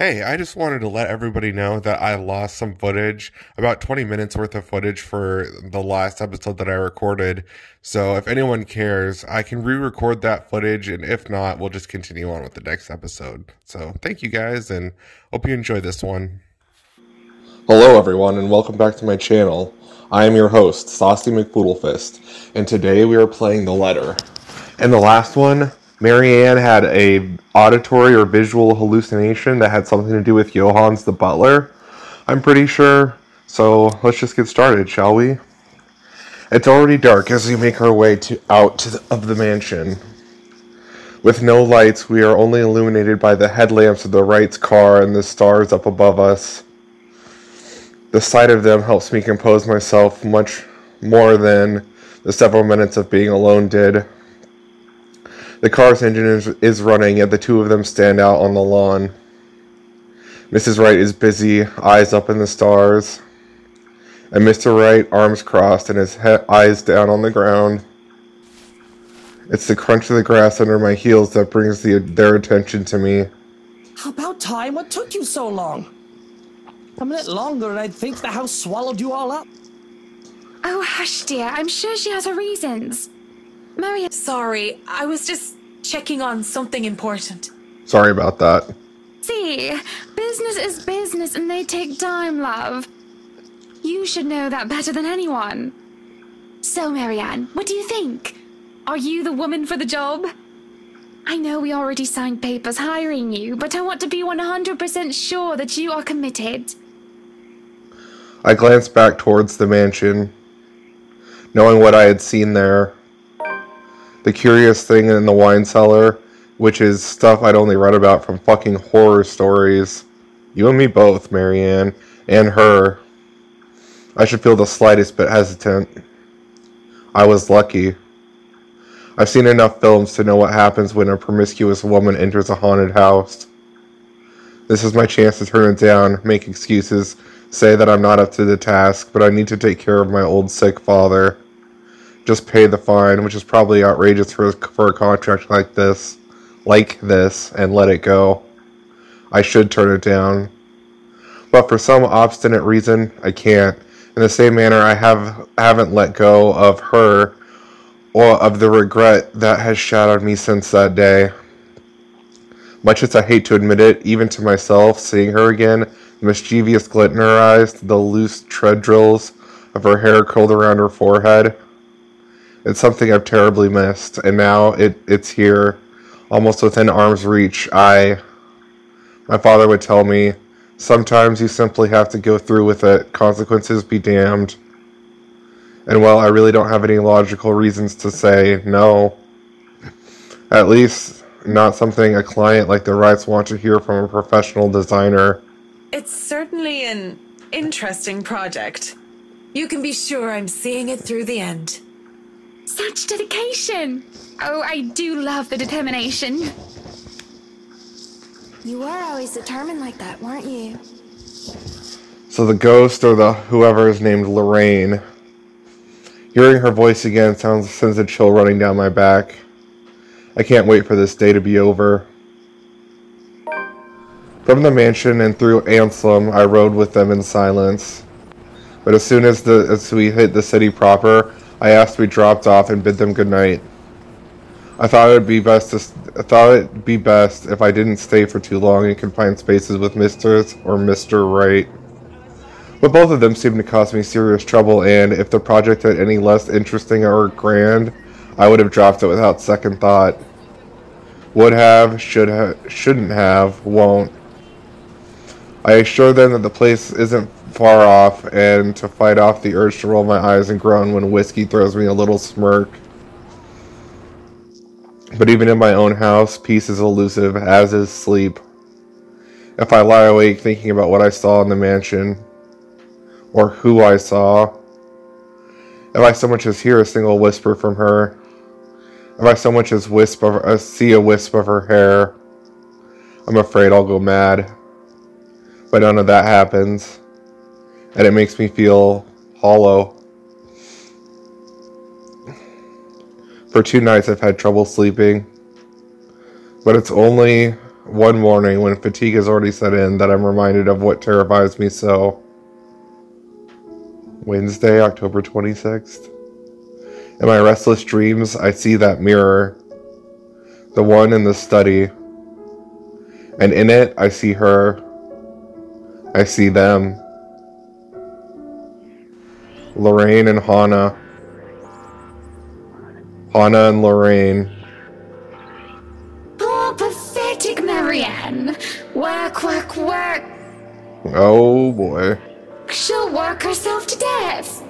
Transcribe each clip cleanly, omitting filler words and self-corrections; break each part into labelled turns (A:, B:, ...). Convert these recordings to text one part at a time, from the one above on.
A: Hey, I just wanted to let everybody know that I lost some footage, about 20 minutes worth of footage for the last episode that I recorded. So if anyone cares, I can re-record that footage, and if not, we'll just continue on with the next episode. So thank you guys, and hope you enjoy this one. Hello everyone, and welcome back to my channel. I am your host, Saucy McPoodlefist, and today we are playing The Letter. In the last one, Marianne had a auditory or visual hallucination that had something to do with Johans the butler, I'm pretty sure. So let's just get started, shall we? It's already dark as we make our way of the mansion. With no lights, we are only illuminated by the headlamps of the Wright's car and the stars up above us. The sight of them helps me compose myself much more than the several minutes of being alone did. The car's engine is running, yet the two of them stand out on the lawn. Mrs. Wright is busy, eyes up in the stars, and Mr. Wright, arms crossed and his eyes down on the ground. It's the crunch of the grass under my heels that brings their attention to me.
B: About time, what took you so long? A minute longer and I'd think the house swallowed you all up.
C: Oh, hush, dear. I'm sure she has her reasons. Marianne.
D: Sorry, I was just checking on something important.
A: Sorry about that.
C: See, business is business and they take time, love. You should know that better than anyone. So, Marianne, what do you think? Are you the woman for the job? I know we already signed papers hiring you, but I want to be 100% sure that you are committed.
A: I glanced back towards the mansion, knowing what I had seen there. The curious thing in the wine cellar, which is stuff I'd only read about from fucking horror stories. You and me both, Marianne, and her. I should feel the slightest bit hesitant. I was lucky. I've seen enough films to know what happens when a promiscuous woman enters a haunted house. This is my chance to turn it down, make excuses, say that I'm not up to the task, but I need to take care of my old sick father. Just pay the fine, which is probably outrageous for a contract like this, and let it go. I should turn it down. But for some obstinate reason, I can't. In the same manner, I haven't let go of her, or of the regret that has shadowed me since that day. Much as I hate to admit it, even to myself, seeing her again, the mischievous glint in her eyes, the loose tread drills of her hair curled around her forehead, it's something I've terribly missed, and now it's here, almost within arm's reach. My father would tell me, sometimes you simply have to go through with it, consequences be damned. And well, I really don't have any logical reasons to say no. At least, not something a client like the Wrights want to hear from a professional designer.
D: It's certainly an interesting project. You can be sure I'm seeing it through the end.
C: Such dedication. Oh, I do love the determination.
E: You were always determined like that, weren't you?
A: So the ghost, or the whoever is named Lorraine. Hearing her voice again sends a chill running down my back. I can't wait for this day to be over. From the mansion and through Anselm, I rode with them in silence. But as soon as we hit the city proper, I asked to be dropped off and bid them goodnight. I thought it'd be best if I didn't stay for too long in confined spaces with Mr. Wright. But both of them seemed to cause me serious trouble, and if the project had any less interesting or grand, I would have dropped it without second thought. Would have, shouldn't have, won't. I assure them that the place isn't far off, and to fight off the urge to roll my eyes and groan when whiskey throws me a little smirk. But even in my own house, peace is elusive, as is sleep. If I lie awake thinking about what I saw in the mansion, or who I saw, if I so much as hear a single whisper from her, if I so much as see a wisp of her hair, I'm afraid I'll go mad. But none of that happens, and it makes me feel hollow. For 2 nights I've had trouble sleeping, but it's only one morning when fatigue has already set in that I'm reminded of what terrifies me so. Wednesday, October 26th. In my restless dreams, I see that mirror. The one in the study. And in it, I see her. I see them. Lorraine and Hannah. Hannah and Lorraine.
C: Poor, pathetic Marianne. Work, work, work.
A: Oh boy.
C: She'll work herself to death.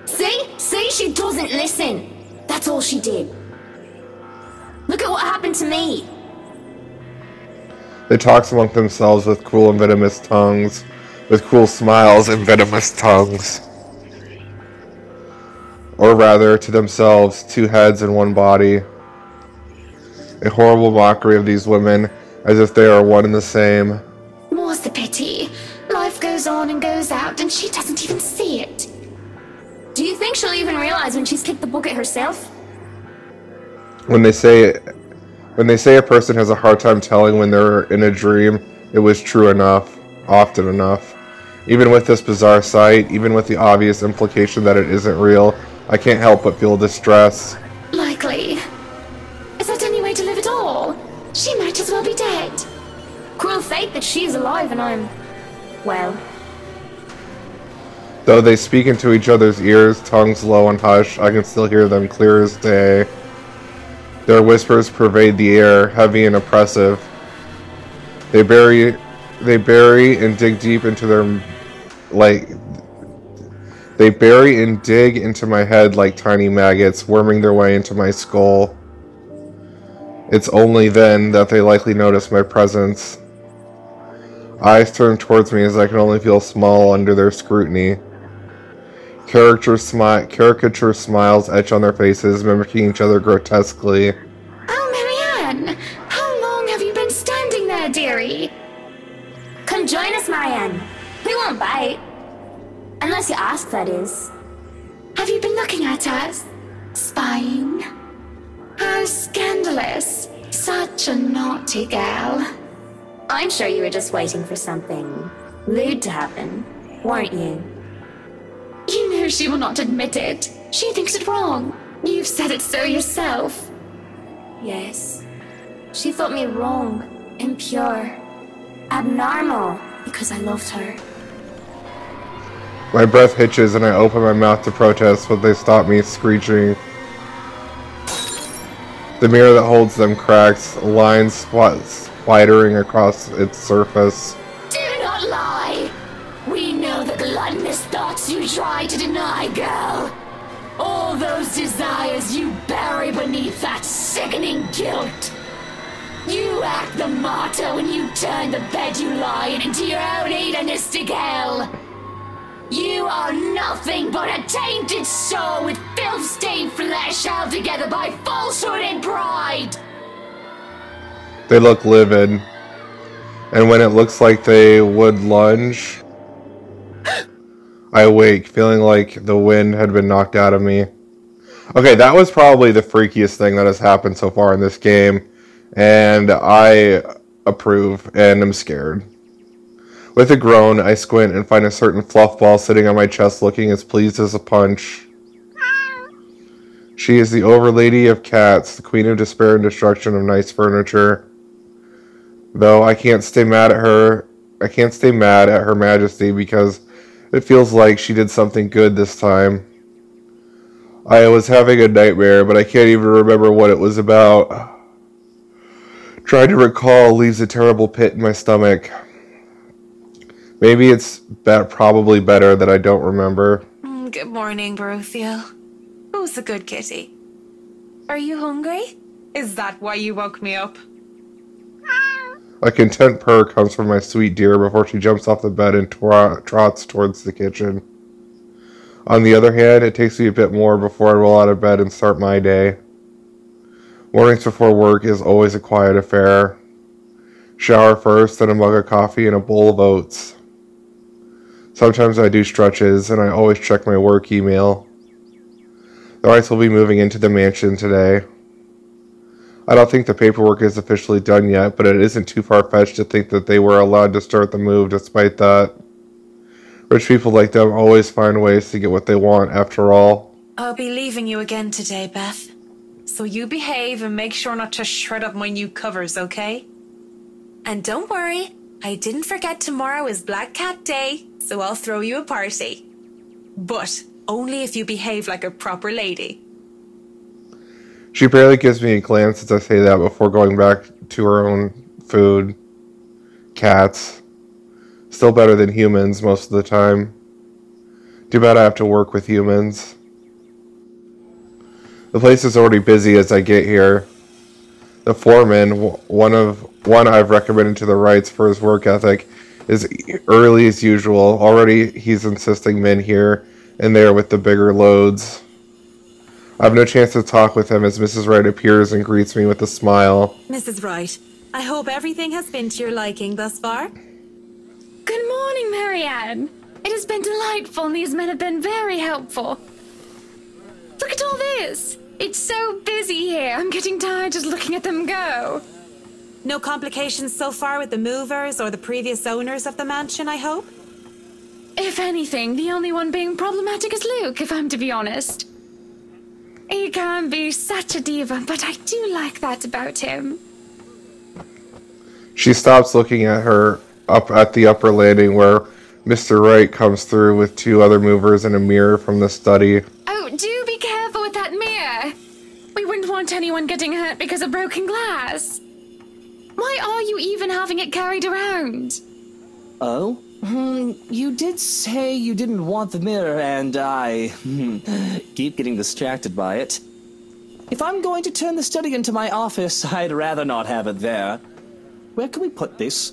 E: See, she doesn't listen. That's all she did. Look at what happened to me.
A: They talk among themselves with cruel and venomous tongues, with cruel smiles and venomous tongues. Or rather, to themselves, two heads and one body. A horrible mockery of these women, as if they are one and the same.
C: More's the pity. Life goes on and goes out, and she doesn't even see it.
E: Do you think she'll even realize when she's kicked the bucket herself?
A: When they say a person has a hard time telling when they're in a dream, it was true enough, often enough. Even with this bizarre sight, even with the obvious implication that it isn't real, I can't help but feel distress.
C: Likely. Is that any way to live at all? She might as well be dead.
E: Cruel fate that she's alive and I'm... well...
A: Though they speak into each other's ears, tongues low and hushed, I can still hear them clear as day. Their whispers pervade the air, heavy and oppressive. They bury and dig deep into They bury and dig into my head like tiny maggots, worming their way into my skull. It's only then that they likely notice my presence. Eyes turn towards me as I can only feel small under their scrutiny. Caricature smiles etch on their faces, mimicking each other grotesquely.
C: Oh, Marianne! How long have you been standing there, dearie?
E: Come join us, Marianne. We won't bite. Unless you ask, that is.
C: Have you been looking at us? Spying? How scandalous. Such a naughty girl.
E: I'm sure you were just waiting for something lewd to happen, weren't you?
C: You know she will not admit it. She thinks it wrong. You've said it so yourself.
E: Yes. She thought me wrong, impure, abnormal, because I loved her.
A: My breath hitches and I open my mouth to protest, but they stop me, screeching. The mirror that holds them cracks, lines splattering across its surface.
C: Do not lie! We know the gluttonous thoughts you try to deny, girl. All those desires you bury beneath that sickening guilt. You act the martyr when you turn the bed you lie in into your own hedonistic hell. You are nothing but a tainted soul with filth-stained flesh held together by falsehood and pride.
A: They look livid, and when it looks like they would lunge, I awake, feeling like the wind had been knocked out of me. Okay, that was probably the freakiest thing that has happened so far in this game, and I approve, and am scared. With a groan, I squint and find a certain fluff ball sitting on my chest looking as pleased as a punch. She is the overlady of cats, the queen of despair and destruction of nice furniture. Though I can't stay mad at her majesty because it feels like she did something good this time. I was having a nightmare, but I can't even remember what it was about. Trying to recall leaves a terrible pit in my stomach. Maybe it's probably better that I don't remember.
D: Good morning, Baruthiel. Who's the good kitty? Are you hungry? Is that why you woke me up?
A: A content purr comes from my sweet dear before she jumps off the bed and trots towards the kitchen. On the other hand, it takes me a bit more before I roll out of bed and start my day. Mornings before work is always a quiet affair. Shower first, then a mug of coffee and a bowl of oats. Sometimes I do stretches, and I always check my work email. The Wrights will be moving into the mansion today. I don't think the paperwork is officially done yet, but it isn't too far-fetched to think that they were allowed to start the move despite that. Rich people like them always find ways to get what they want, after all.
D: I'll be leaving you again today, Beth. So you behave and make sure not to shred up my new covers, okay? And don't worry, I didn't forget tomorrow is Black Cat Day, so I'll throw you a party. But only if you behave like a proper lady.
A: She barely gives me a glance as I say that before going back to her own food. Cats. Still better than humans most of the time. Too bad I have to work with humans. The place is already busy as I get here. The foreman, one I've recommended to the Wrights for his work ethic, is early as usual. Already he's insisting men here and there with the bigger loads. I have no chance to talk with him as Mrs. Wright appears and greets me with a smile.
D: Mrs. Wright, I hope everything has been to your liking thus far.
C: Good morning, Marianne. It has been delightful and these men have been very helpful. Look at all this. It's so busy here. I'm getting tired just looking at them go.
D: No complications so far with the movers or the previous owners of the mansion, I hope?
C: If anything, the only one being problematic is Luke, if I'm to be honest. He can be such a diva, but I do like that about him.
A: She stops looking at her up at the upper landing where Mr. Wright comes through with two other movers and a mirror from the study.
C: Oh, do be careful with that mirror. We wouldn't want anyone getting hurt because of broken glass. Why are you even having it carried around?
B: Oh? You did say you didn't want the mirror, and I keep getting distracted by it. If I'm going to turn the study into my office, I'd rather not have it there. Where can we put this?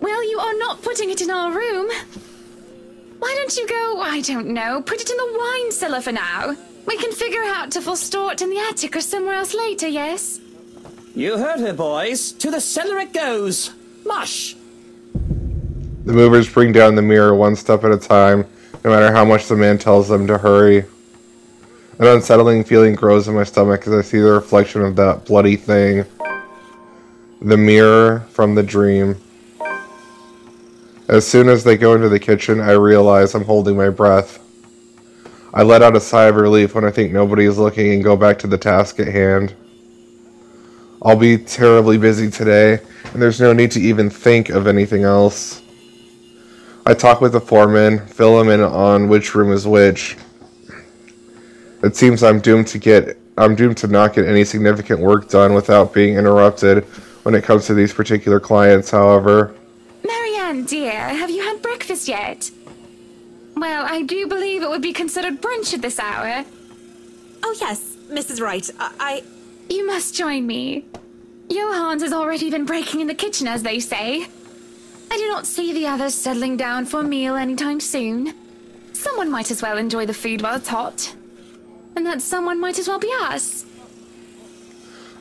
C: Well, you are not putting it in our room. Why don't you go, I don't know, put it in the wine cellar for now? We can figure out if we'll store it in the attic or somewhere else later, yes?
B: You heard her, boys. To the cellar it goes. Mush!
A: The movers bring down the mirror one step at a time, no matter how much the man tells them to hurry. An unsettling feeling grows in my stomach as I see the reflection of that bloody thing. The mirror from the dream. As soon as they go into the kitchen, I realize I'm holding my breath. I let out a sigh of relief when I think nobody is looking and go back to the task at hand. I'll be terribly busy today, and there's no need to even think of anything else. I talk with the foreman, fill him in on which room is which. It seems I'm doomed to not get any significant work done without being interrupted when it comes to these particular clients, however.
C: Marianne, dear, have you had breakfast yet? Well, I do believe it would be considered brunch at this hour.
D: Oh yes, Mrs. Wright,
C: You must join me. Johans has already been breaking in the kitchen, as they say. I do not see the others settling down for a meal anytime soon. Someone might as well enjoy the food while it's hot. And that someone might as well be us.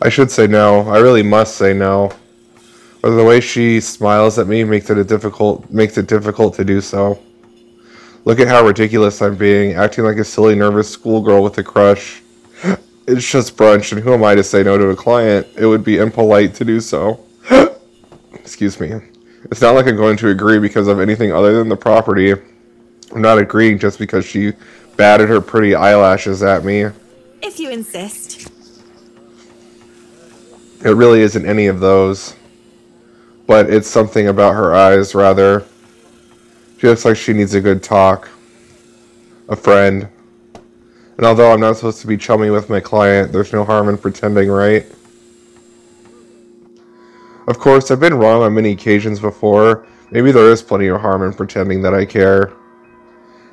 A: I should say no. I really must say no. But the way she smiles at me makes it difficult to do so. Look at how ridiculous I'm being, acting like a silly, nervous schoolgirl with a crush. It's just brunch, and who am I to say no to a client? It would be impolite to do so. Excuse me. It's not like I'm going to agree because of anything other than the property. I'm not agreeing just because she batted her pretty eyelashes at me.
D: if you insist.
A: It really isn't any of those. But it's something about her eyes, rather. She looks like she needs a good talk. A friend. And although I'm not supposed to be chummy with my client, there's no harm in pretending, right? Of course, I've been wrong on many occasions before. Maybe there is plenty of harm in pretending that I care.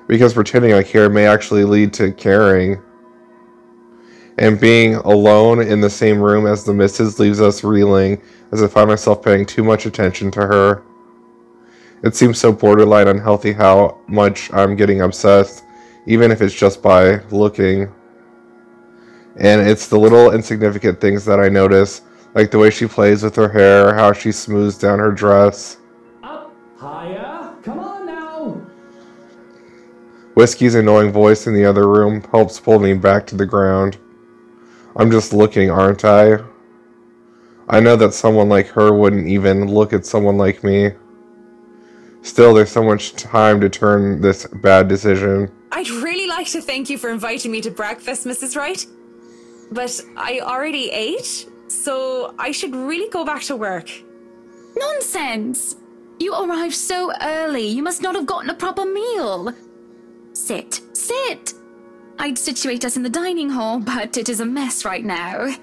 A: Because pretending I care may actually lead to caring. And being alone in the same room as the missus leaves us reeling as I find myself paying too much attention to her. It seems so borderline unhealthy how much I'm getting obsessed, even if it's just by looking. And it's the little insignificant things that I notice, like the way she plays with her hair, how she smooths down her dress.
B: Up, higher, come on now.
A: Whiskey's annoying voice in the other room helps pull me back to the ground. I'm just looking, aren't I? I know that someone like her wouldn't even look at someone like me. Still, there's so much time to turn this bad decision.
D: I'd really like to thank you for inviting me to breakfast, Mrs. Wright. But I already ate, so I should really go back to work.
C: Nonsense! You arrived so early, you must not have gotten a proper meal. Sit, sit! I'd situate us in the dining hall, but it is a mess right now.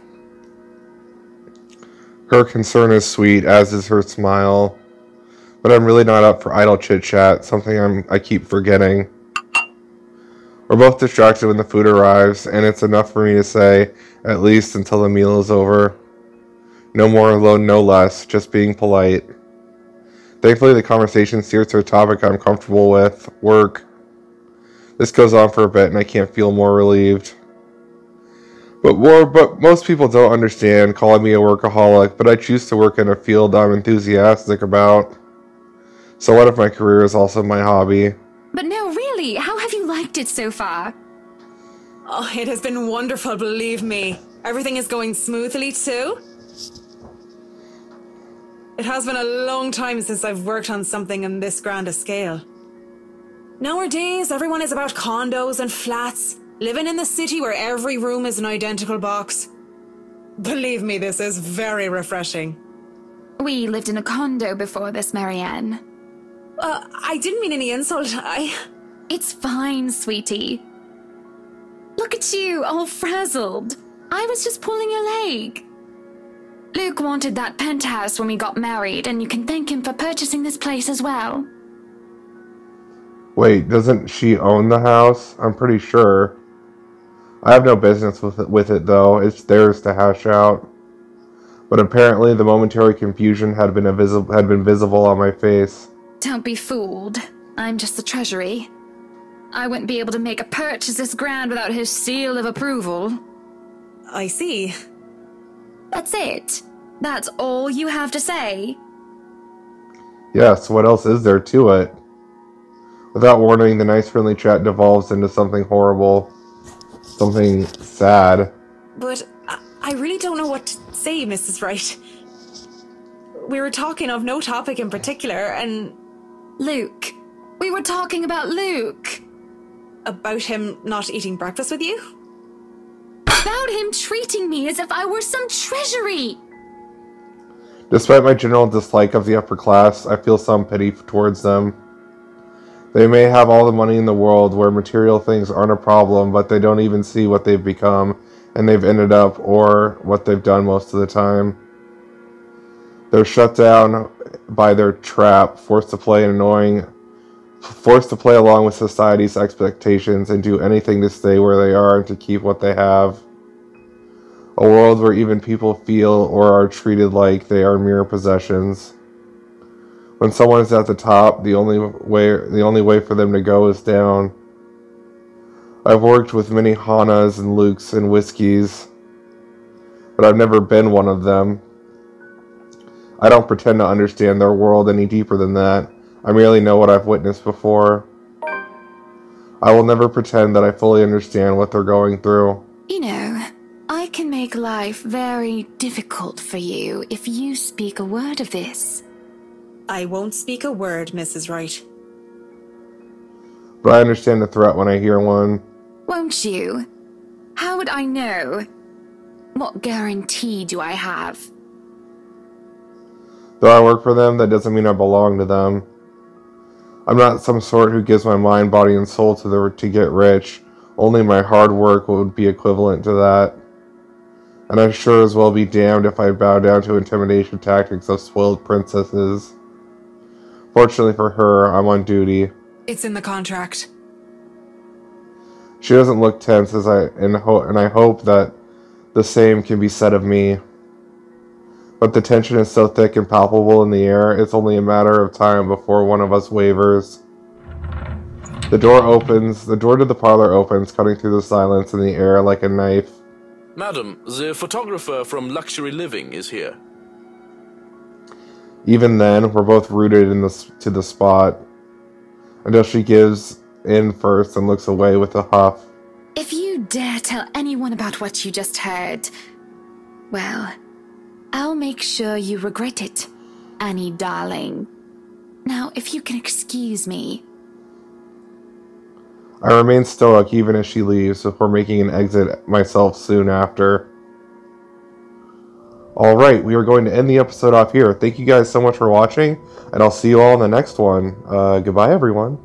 A: Her concern is sweet, as is her smile. But I'm really not up for idle chit-chat, something I keep forgetting. We're both distracted when the food arrives, and it's enough for me to say, at least until the meal is over. No more alone, no less, just being polite. Thankfully, the conversation steers to a topic I'm comfortable with, work. This goes on for a bit, and I can't feel more relieved. But most people don't understand calling me a workaholic, but I choose to work in a field I'm enthusiastic about. So what if my career is also my hobby?
C: But no, really, how have you liked it so far?
D: Oh, it has been wonderful, believe me. Everything is going smoothly too. It has been a long time since I've worked on something on this grand a scale. Nowadays, everyone is about condos and flats, living in the city where every room is an identical box. Believe me, this is very refreshing.
C: We lived in a condo before this, Marianne.
D: I didn't mean any insult.
C: It's fine, sweetie. Look at you, all frazzled. I was just pulling your leg. Luke wanted that penthouse when we got married, and you can thank him for purchasing this place as well.
A: Wait, doesn't she own the house? I'm pretty sure. I have no business with it though. It's theirs to hash out. But apparently the momentary confusion had been visible on my face.
C: Don't be fooled. I'm just the treasury. I wouldn't be able to make a purchase this grand without his seal of approval.
D: I see.
C: That's it. That's all you have to say.
A: Yes, what else is there to it? Without warning, the nice friendly chat devolves into something horrible. Something sad.
D: But I really don't know what to say, Mrs. Wright. We were talking of no topic in particular, and...
C: Luke. We were talking about Luke.
D: About him not eating breakfast with you?
C: About him treating me as if I were some treasury.
A: Despite my general dislike of the upper class, I feel some pity towards them. They may have all the money in the world where material things aren't a problem, but they don't even see what they've become, and they've ended up, or what they've done most of the time. They're shut down by their trap, forced to play along with society's expectations and do anything to stay where they are and to keep what they have. A world where even people feel or are treated like they are mere possessions. When someone is at the top, the only way for them to go is down. I've worked with many Hanas and Lukes and Whiskeys, but I've never been one of them. I don't pretend to understand their world any deeper than that. I merely know what I've witnessed before. I will never pretend that I fully understand what they're going through.
C: You know, I can make life very difficult for you if you speak a word of this.
D: I won't speak a word, Mrs. Wright.
A: But I understand the threat when I hear one.
C: Won't you? How would I know? What guarantee do I have?
A: Though I work for them, that doesn't mean I belong to them. I'm not some sort who gives my mind, body, and soul to get rich. Only my hard work would be equivalent to that. And I sure as well be damned if I bow down to intimidation tactics of spoiled princesses. Fortunately for her, I'm on duty.
D: It's in the contract.
A: She doesn't look tense, and I hope that the same can be said of me. But the tension is so thick and palpable in the air, it's only a matter of time before one of us wavers. The door to the parlor opens, cutting through the silence in the air like a knife.
F: Madam, the photographer from Luxury Living is here.
A: Even then, we're both rooted to the spot, until she gives in first and looks away with a huff.
C: If you dare tell anyone about what you just heard, well, I'll make sure you regret it, Annie darling. Now, if you can excuse me.
A: I remain stoic even as she leaves before making an exit myself soon after. Alright, we are going to end the episode off here. Thank you guys so much for watching, and I'll see you all in the next one. Goodbye, everyone.